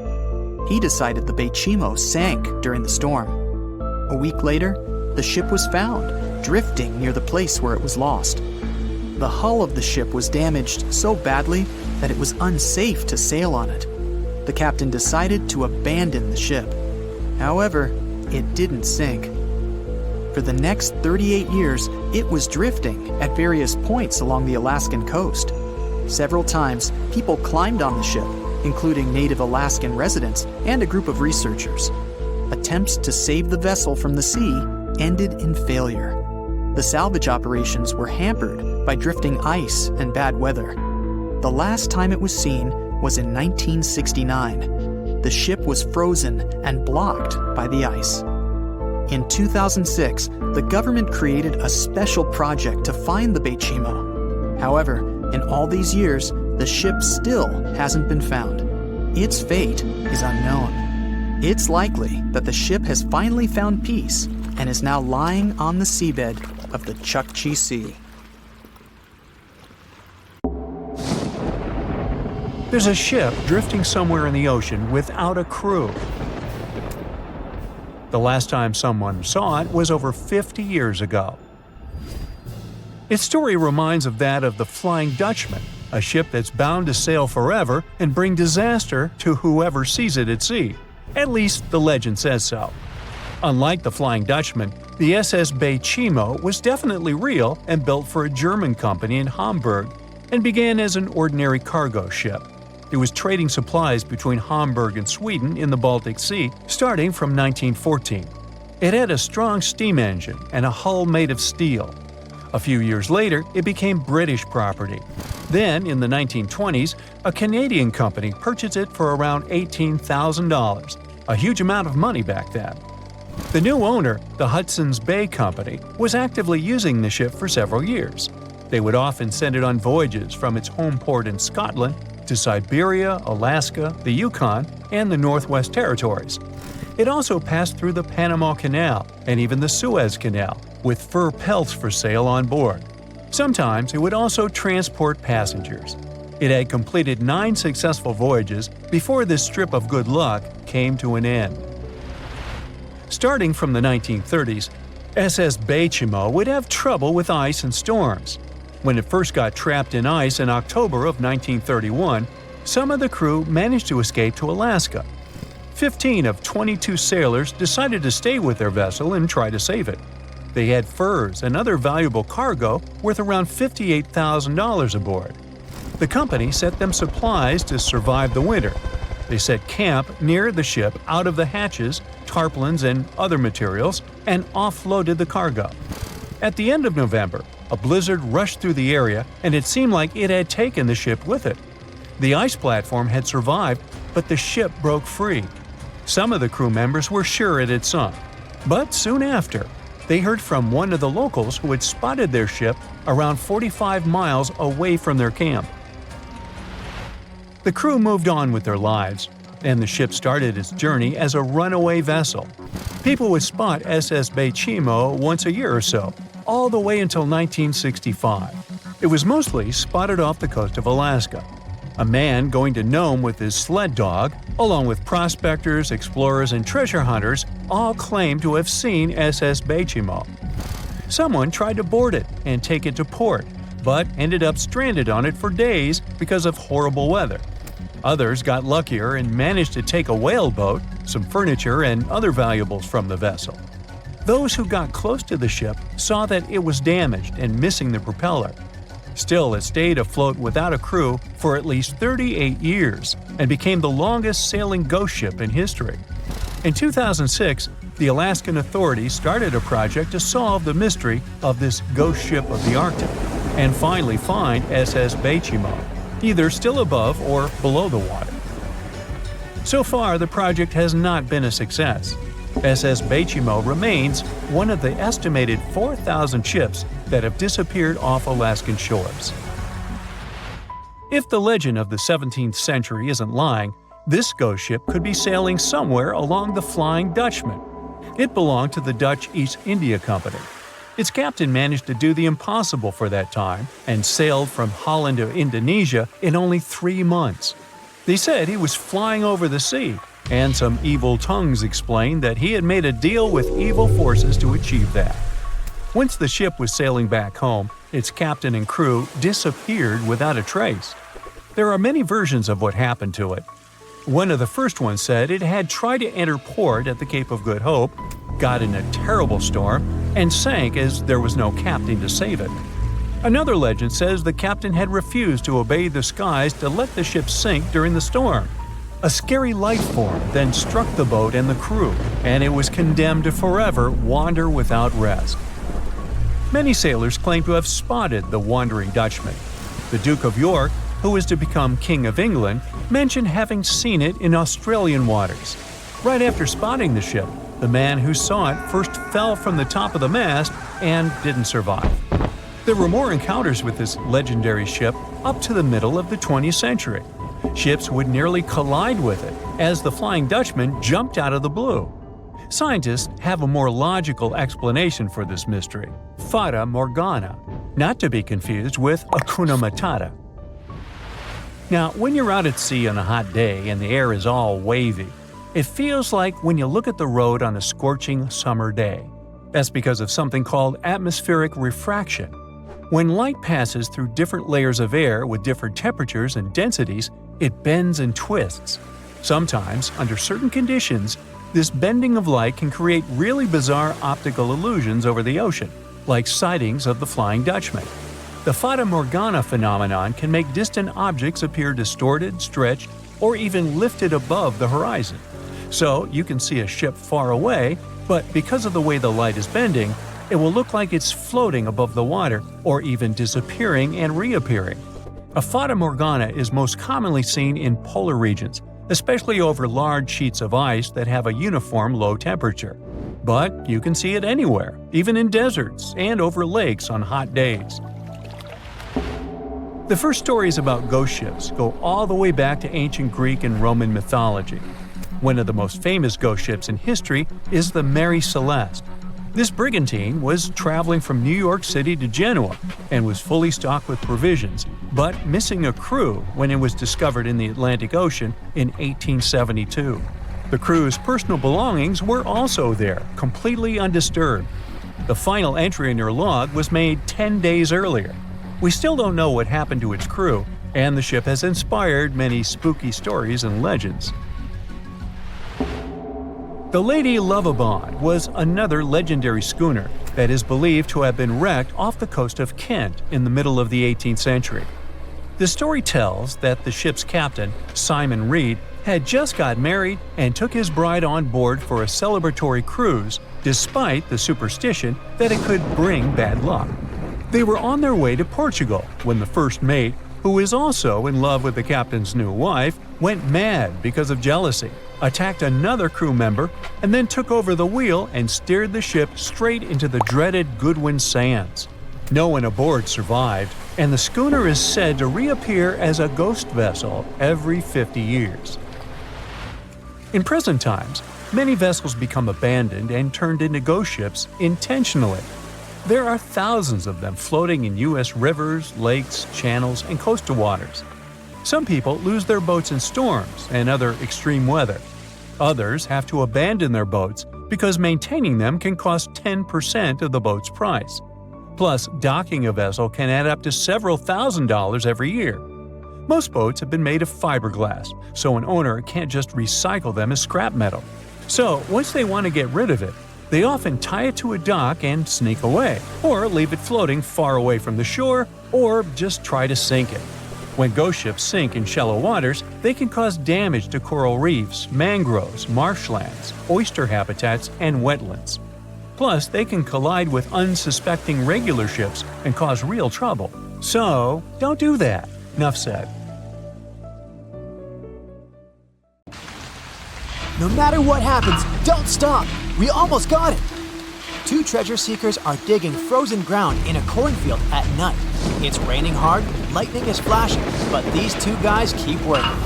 He decided the Baychimo sank during the storm. A week later, the ship was found, drifting near the place where it was lost. The hull of the ship was damaged so badly that it was unsafe to sail on it. The captain decided to abandon the ship. However, it didn't sink. For the next 38 years, it was drifting at various points along the Alaskan coast. Several times, people climbed on the ship, including native Alaskan residents and a group of researchers. Attempts to save the vessel from the sea ended in failure. The salvage operations were hampered by drifting ice and bad weather. The last time it was seen was in 1969. The ship was frozen and blocked by the ice. In 2006, the government created a special project to find the Baychimo. However, In all these years, the ship still hasn't been found. Its fate is unknown. It's likely that the ship has finally found peace and is now lying on the seabed of the Chukchi Sea. There's a ship drifting somewhere in the ocean without a crew. The last time someone saw it was over 50 years ago. Its story reminds of that of the Flying Dutchman, a ship that's bound to sail forever and bring disaster to whoever sees it at sea. At least the legend says so. Unlike the Flying Dutchman, the SS Baychimo was definitely real and built for a German company in Hamburg and began as an ordinary cargo ship. It was trading supplies between Hamburg and Sweden in the Baltic Sea starting from 1914. It had a strong steam engine and a hull made of steel. A few years later, it became British property. Then, in the 1920s, a Canadian company purchased it for around $18,000, a huge amount of money back then. The new owner, the Hudson's Bay Company, was actively using the ship for several years. They would often send it on voyages from its home port in Scotland to Siberia, Alaska, the Yukon, and the Northwest Territories. It also passed through the Panama Canal and even the Suez Canal, with fur pelts for sale on board. Sometimes it would also transport passengers. It had completed 9 successful voyages before this strip of good luck came to an end. Starting from the 1930s, SS Baychimo would have trouble with ice and storms. When it first got trapped in ice in October of 1931, some of the crew managed to escape to Alaska. 15 of 22 sailors decided to stay with their vessel and try to save it. They had furs and other valuable cargo worth around $58,000 aboard. The company sent them supplies to survive the winter. They set camp near the ship out of the hatches, tarpaulins, and other materials, and offloaded the cargo. At the end of November, a blizzard rushed through the area, and it seemed like it had taken the ship with it. The ice platform had survived, but the ship broke free. Some of the crew members were sure it had sunk. But soon after, they heard from one of the locals who had spotted their ship around 45 miles away from their camp. The crew moved on with their lives, and the ship started its journey as a runaway vessel. People would spot SS Baychimo once a year or so, all the way until 1965. It was mostly spotted off the coast of Alaska. A man going to Nome with his sled dog, along with prospectors, explorers, and treasure hunters, all claimed to have seen SS Baychimo. Someone tried to board it and take it to port, but ended up stranded on it for days because of horrible weather. Others got luckier and managed to take a whaleboat, some furniture, and other valuables from the vessel. Those who got close to the ship saw that it was damaged and missing the propeller. Still, it stayed afloat without a crew for at least 38 years and became the longest sailing ghost ship in history. In 2006, the Alaskan authorities started a project to solve the mystery of this ghost ship of the Arctic and finally find SS Baychimo, either still above or below the water. So far, the project has not been a success. SS Baychimo remains one of the estimated 4,000 ships that have disappeared off Alaskan shores. If the legend of the 17th century isn't lying, this ghost ship could be sailing somewhere along the Flying Dutchman. It belonged to the Dutch East India Company. Its captain managed to do the impossible for that time and sailed from Holland to Indonesia in only 3 months. They said he was flying over the sea, and some evil tongues explained that he had made a deal with evil forces to achieve that. Once the ship was sailing back home, its captain and crew disappeared without a trace. There are many versions of what happened to it. One of the first ones said it had tried to enter port at the Cape of Good Hope, got in a terrible storm, and sank as there was no captain to save it. Another legend says the captain had refused to obey the skies to let the ship sink during the storm. A scary life form then struck the boat and the crew, and it was condemned to forever wander without rest. Many sailors claim to have spotted the wandering Dutchman. The Duke of York, who was to become King of England, mentioned having seen it in Australian waters. Right after spotting the ship, the man who saw it first fell from the top of the mast and didn't survive. There were more encounters with this legendary ship up to the middle of the 20th century. Ships would nearly collide with it as the Flying Dutchman jumped out of the blue. Scientists have a more logical explanation for this mystery: Fata Morgana, not to be confused with Hakuna Matata. Now, when you're out at sea on a hot day and the air is all wavy, it feels like when you look at the road on a scorching summer day. That's because of something called atmospheric refraction. When light passes through different layers of air with different temperatures and densities, it bends and twists. Sometimes, under certain conditions, this bending of light can create really bizarre optical illusions over the ocean, like sightings of the Flying Dutchman. The Fata Morgana phenomenon can make distant objects appear distorted, stretched, or even lifted above the horizon. So you can see a ship far away, but because of the way the light is bending, it will look like it's floating above the water or even disappearing and reappearing. A Fata Morgana is most commonly seen in polar regions, especially over large sheets of ice that have a uniform low temperature. But you can see it anywhere, even in deserts and over lakes on hot days. The first stories about ghost ships go all the way back to ancient Greek and Roman mythology. One of the most famous ghost ships in history is the Mary Celeste. This brigantine was traveling from New York City to Genoa and was fully stocked with provisions, but missing a crew when it was discovered in the Atlantic Ocean in 1872. The crew's personal belongings were also there, completely undisturbed. The final entry in their log was made 10 days earlier. We still don't know what happened to its crew, and the ship has inspired many spooky stories and legends. The Lady Lovibond was another legendary schooner that is believed to have been wrecked off the coast of Kent in the middle of the 18th century. The story tells that the ship's captain, Simon Reed, had just got married and took his bride on board for a celebratory cruise, despite the superstition that it could bring bad luck. They were on their way to Portugal when the first mate, who is also in love with the captain's new wife, went mad because of jealousy, attacked another crew member, and then took over the wheel and steered the ship straight into the dreaded Goodwin Sands. No one aboard survived, and the schooner is said to reappear as a ghost vessel every 50 years. In present times, many vessels become abandoned and turned into ghost ships intentionally. There are thousands of them floating in U.S. rivers, lakes, channels, and coastal waters. Some people lose their boats in storms and other extreme weather. Others have to abandon their boats because maintaining them can cost 10% of the boat's price. Plus, docking a vessel can add up to several $1,000s every year. Most boats have been made of fiberglass, so an owner can't just recycle them as scrap metal. So, once they want to get rid of it, they often tie it to a dock and sneak away, or leave it floating far away from the shore, or just try to sink it. When ghost ships sink in shallow waters, they can cause damage to coral reefs, mangroves, marshlands, oyster habitats, and wetlands. Plus, they can collide with unsuspecting regular ships and cause real trouble. So, don't do that. Enough said. No matter what happens, don't stop! We almost got it! Two treasure seekers are digging frozen ground in a cornfield at night. It's raining hard, lightning is flashing, but these two guys keep working.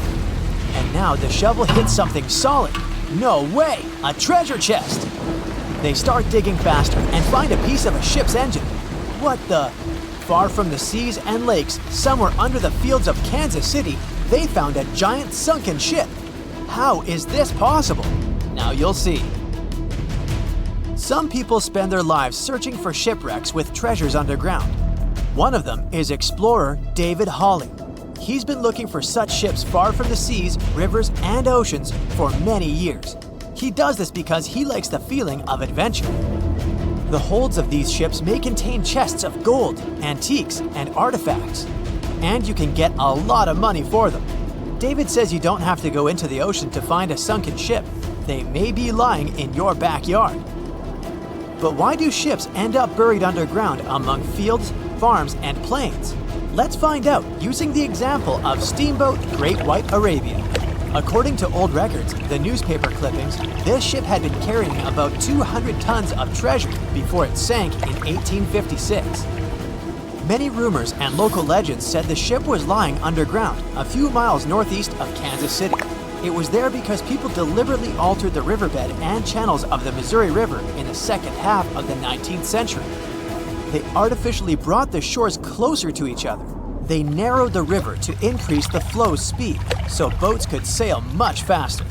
And now the shovel hits something solid. No way! A treasure chest! They start digging faster and find a piece of a ship's engine. What the? Far from the seas and lakes, somewhere under the fields of Kansas City, they found a giant sunken ship. How is this possible? Now you'll see. Some people spend their lives searching for shipwrecks with treasures underground. One of them is explorer David Hawley. He's been looking for such ships far from the seas, rivers, and oceans for many years. He does this because he likes the feeling of adventure. The holds of these ships may contain chests of gold, antiques, and artifacts. And you can get a lot of money for them. David says you don't have to go into the ocean to find a sunken ship. They may be lying in your backyard. But why do ships end up buried underground among fields, farms, and plains? Let's find out using the example of steamboat Great White Arabia. According to old records, the newspaper clippings, this ship had been carrying about 200 tons of treasure before it sank in 1856. Many rumors and local legends said the ship was lying underground, a few miles northeast of Kansas City. It was there because people deliberately altered the riverbed and channels of the Missouri River in the second half of the 19th century. They artificially brought the shores closer to each other. They narrowed the river to increase the flow's speed, so boats could sail much faster.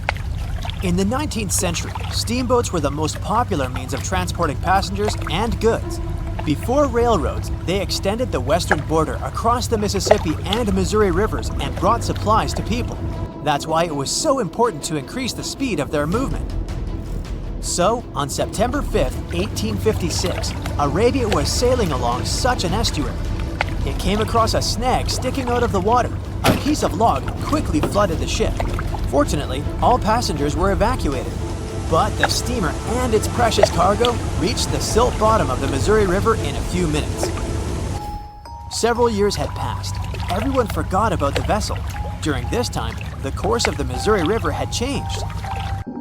In the 19th century, steamboats were the most popular means of transporting passengers and goods. Before railroads, they extended the western border across the Mississippi and Missouri rivers and brought supplies to people. That's why it was so important to increase the speed of their movement. So, on September 5, 1856, Arabia was sailing along such an estuary. It came across a snag sticking out of the water. A piece of log quickly flooded the ship. Fortunately, all passengers were evacuated. But the steamer and its precious cargo reached the silt bottom of the Missouri River in a few minutes. Several years had passed. Everyone forgot about the vessel. During this time, the course of the Missouri River had changed.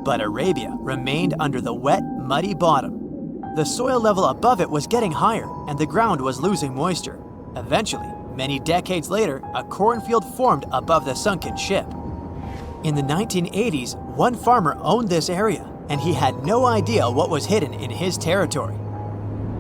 But Arabia remained under the wet, muddy bottom. The soil level above it was getting higher, and the ground was losing moisture. Eventually, many decades later, a cornfield formed above the sunken ship. In the 1980s, one farmer owned this area, and he had no idea what was hidden in his territory.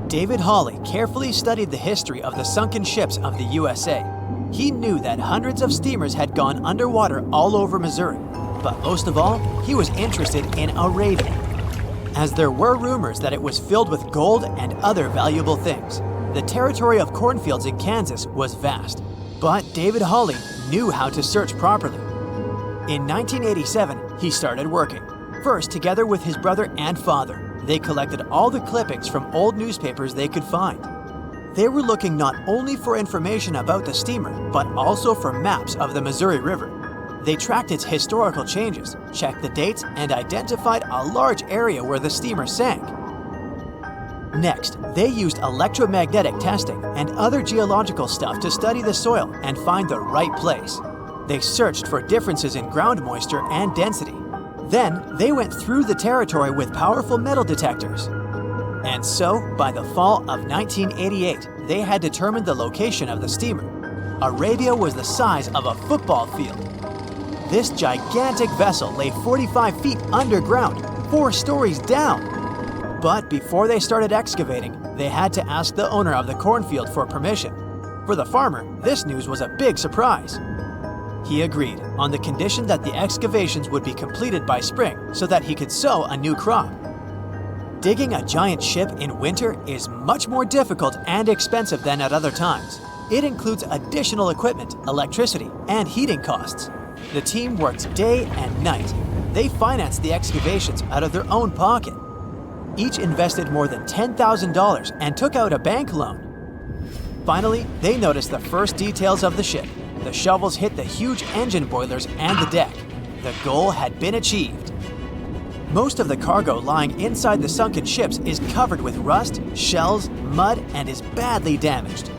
David Hawley carefully studied the history of the sunken ships of the USA. He knew that hundreds of steamers had gone underwater all over Missouri, but most of all, he was interested in Arabia, as there were rumors that it was filled with gold and other valuable things. The territory of cornfields in Kansas was vast, but David Hawley knew how to search properly. In 1987, he started working. First, together with his brother and father, they collected all the clippings from old newspapers they could find. They were looking not only for information about the steamer, but also for maps of the Missouri River. They tracked its historical changes, checked the dates, and identified a large area where the steamer sank. Next, they used electromagnetic testing and other geological stuff to study the soil and find the right place. They searched for differences in ground moisture and density. Then, they went through the territory with powerful metal detectors. And so, by the fall of 1988, they had determined the location of the steamer. Arabia was the size of a football field. This gigantic vessel lay 45 feet underground, 4 stories down. But before they started excavating, they had to ask the owner of the cornfield for permission. For the farmer, this news was a big surprise. He agreed, on the condition that the excavations would be completed by spring so that he could sow a new crop. Digging a giant ship in winter is much more difficult and expensive than at other times. It includes additional equipment, electricity, and heating costs. The team worked day and night. They financed the excavations out of their own pocket. Each invested more than $10,000 and took out a bank loan. Finally, they noticed the first details of the ship. The shovels hit the huge engine boilers and the deck. The goal had been achieved. Most of the cargo lying inside the sunken ships is covered with rust, shells, mud, and is badly damaged.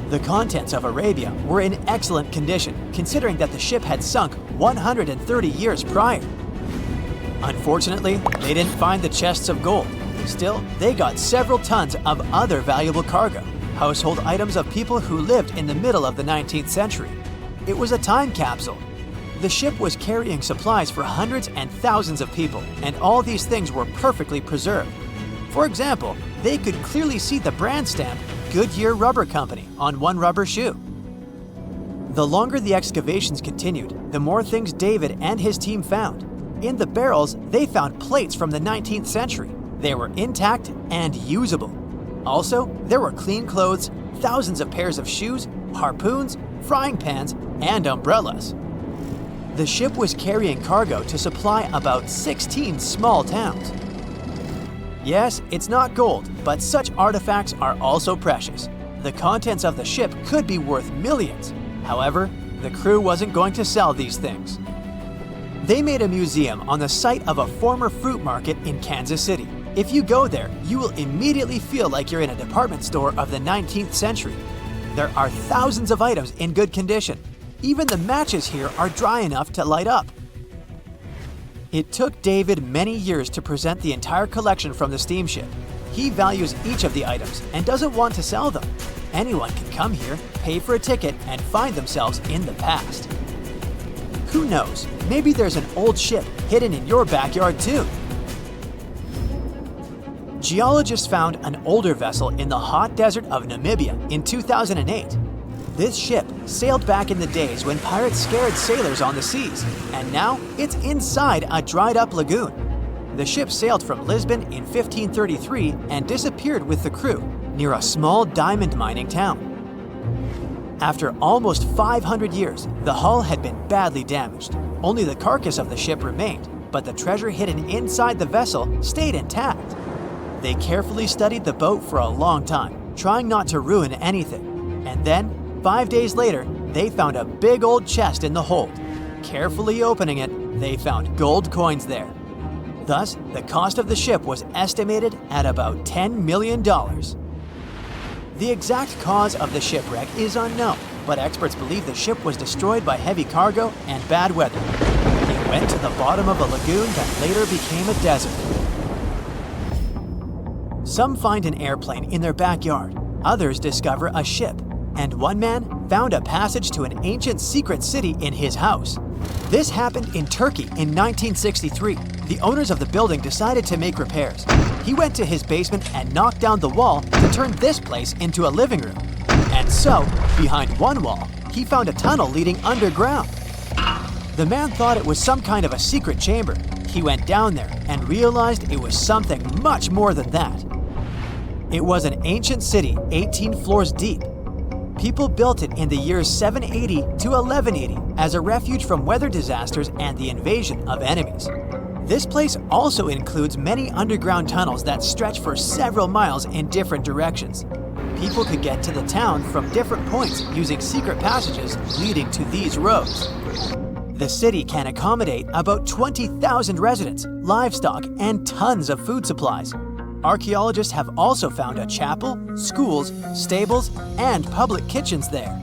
The contents of Arabia were in excellent condition, considering that the ship had sunk 130 years prior. Unfortunately, they didn't find the chests of gold. Still, they got several tons of other valuable cargo, household items of people who lived in the middle of the 19th century. It was a time capsule. The ship was carrying supplies for hundreds and thousands of people, and all these things were perfectly preserved. For example, they could clearly see the brand stamp Goodyear Rubber Company on one rubber shoe. The longer the excavations continued, the more things David and his team found. In the barrels, they found plates from the 19th century. They were intact and usable. Also, there were clean clothes, thousands of pairs of shoes, harpoons, frying pans, and umbrellas. The ship was carrying cargo to supply about 16 small towns. Yes, it's not gold, but such artifacts are also precious. The contents of the ship could be worth millions. However, the crew wasn't going to sell these things. They made a museum on the site of a former fruit market in Kansas City. If you go there, you will immediately feel like you're in a department store of the 19th century. There are thousands of items in good condition. Even the matches here are dry enough to light up. It took David many years to present the entire collection from the steamship. He values each of the items and doesn't want to sell them. Anyone can come here, pay for a ticket, and find themselves in the past. Who knows, maybe there's an old ship hidden in your backyard too. Geologists found an older vessel in the hot desert of Namibia in 2008. This ship sailed back in the days when pirates scared sailors on the seas, and now it's inside a dried-up lagoon. The ship sailed from Lisbon in 1533 and disappeared with the crew near a small diamond mining town. After almost 500 years, the hull had been badly damaged. Only the carcass of the ship remained, but the treasure hidden inside the vessel stayed intact. They carefully studied the boat for a long time, trying not to ruin anything. And then, 5 days later, they found a big old chest in the hold. Carefully opening it, they found gold coins there. Thus, the cost of the ship was estimated at about $10 million. The exact cause of the shipwreck is unknown, but experts believe the ship was destroyed by heavy cargo and bad weather. It went to the bottom of a lagoon that later became a desert. Some find an airplane in their backyard, others discover a ship, and one man found a passage to an ancient secret city in his house. This happened in Turkey in 1963. The owners of the building decided to make repairs. He went to his basement and knocked down the wall to turn this place into a living room. And so, behind one wall, he found a tunnel leading underground. The man thought it was some kind of a secret chamber. He went down there and realized it was something much more than that. It was an ancient city 18 floors deep. People built it in the years 780 to 1180 as a refuge from weather disasters and the invasion of enemies. This place also includes many underground tunnels that stretch for several miles in different directions. People could get to the town from different points using secret passages leading to these roads. The city can accommodate about 20,000 residents, livestock, and tons of food supplies. Archaeologists have also found a chapel, schools, stables, and public kitchens there.